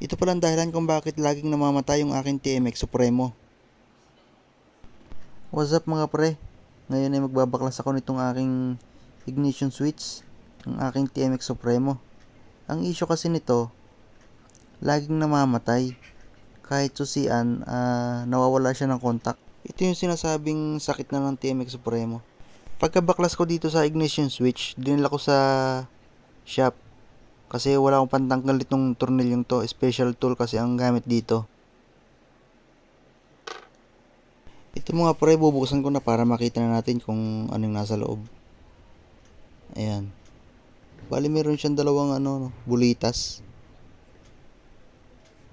Ito pala ang dahilan kung bakit laging namamatay yung aking TMX Supremo. What's up mga pre? Ngayon ay magbabaklas ako nitong aking ignition switch ng aking TMX Supremo. Ang issue kasi nito, laging namamatay. Kahit susian, nawawala siya ng contact. Ito yung sinasabing sakit na ng TMX Supremo. Pagkabaklas ko dito sa ignition switch, dinala ko sa shop. Kasi wala akong pantanggal itong tornilyong to. Special tool kasi ang gamit dito. Ito mga pre, bubuksan ko na para makita na natin kung anong nasa loob. Ayan. Bali meron siyang dalawang bulitas.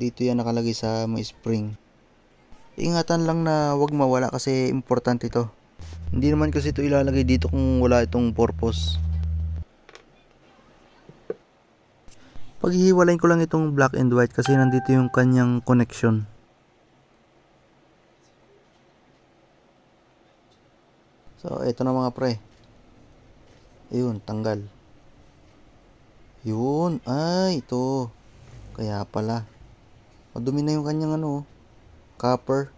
Dito yan nakalagay sa may spring. Ingatan lang na wag mawala kasi importante ito. Hindi naman kasi ito ilalagay dito kung wala itong purpose. Paghihiwalayin ko lang itong black and white kasi nandito yung kanyang connection. So, ito na mga pre. Ayun, tanggal. Yun, ay, ito. Kaya pala. Madumi na yung kanyang copper.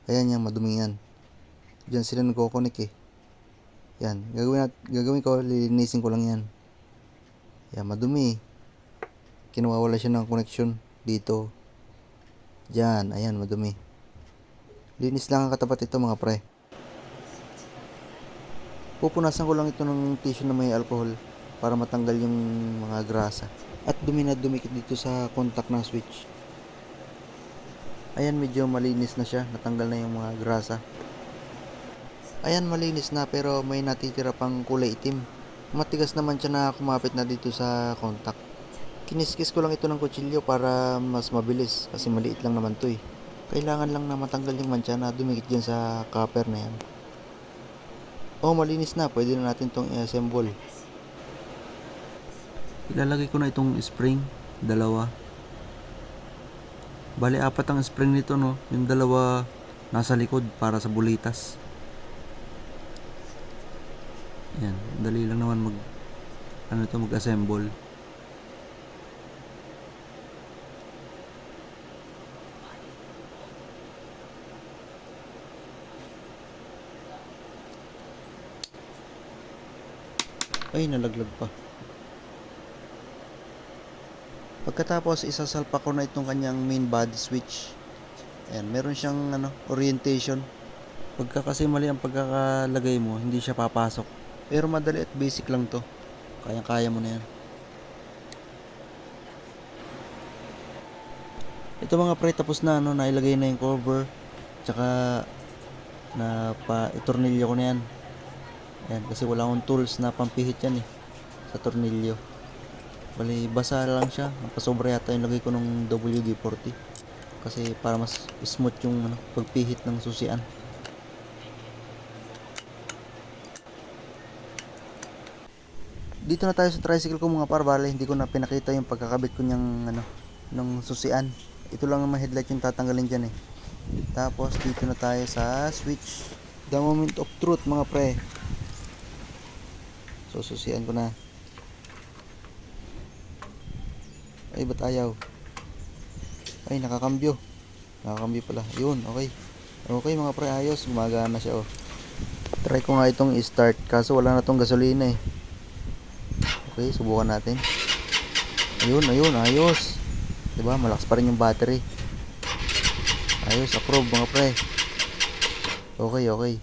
Ayan yan, madumi yan. Diyan sila nagko-connect eh. Yan, gagawin ko, lilinisin ko lang yan. Yan, madumi. Kinuwawala siya ng connection dito. Diyan, ayan, madumi. Linis lang ang katapat ito mga pre. Pupunasan ko lang ito ng tissue na may alcohol para matanggal yung mga grasa. At dumi na dumikit dito sa contact ng switch. Ayan, medyo malinis na siya. Natanggal na yung mga grasa. Ayan, malinis na pero may natitira pang kulay itim. Matigas naman siya na kumapit na dito sa contact. Kiniskis ko lang ito ng kutsilyo para mas mabilis kasi maliit lang naman to eh. Kailangan lang na matanggal yung mancha na dumikit dyan sa copper na yan. Oh, malinis na. Pwede na natin itong i-assemble. Ilalagay ko na itong spring. Dalawa. Bali, 4 ang spring nito, no? Yung dalawa nasa likod para sa bulitas. Yan. Dali lang naman mag-assemble. Ay, nalaglag pa. Pagkatapos, isasalpak ko na itong kanyang main body switch. Ayan, meron siyang orientation. Pagka kasi mali ang pagkakalagay mo, hindi siya papasok. Pero madali at basic lang to. Kayang-kaya mo na yan. Ito mga pre, tapos na nailagay na yung cover. Tsaka itornilyo ko na yan. Ayan, kasi wala akong tools na pampihit yan eh sa tornilyo. Bali, basa lang siya. Napasobra yata yung lagay ko ng WD-40 kasi para mas smooth yung pagpihit ng susian. Dito na tayo sa tricycle ko mga par. Bali, hindi ko na pinakita yung pagkakabit ko ng ng susian. Ito lang naman headlight yung tatanggalin dyan eh. Tapos dito na tayo sa switch. The moment of truth mga pre. So, susian ko na. Ay, ba't ayaw? Ay, nakakambyo. Nakakambyo pala. Yun, okay. Okay mga pre, ayos. Gumagana siya oh. Try ko nga itong i-start. Kaso wala na itong gasolina eh. Okay, subukan natin. Ayun, ayos. Diba, malakas pa rin yung battery. Ayos, approve mga pre. Okay.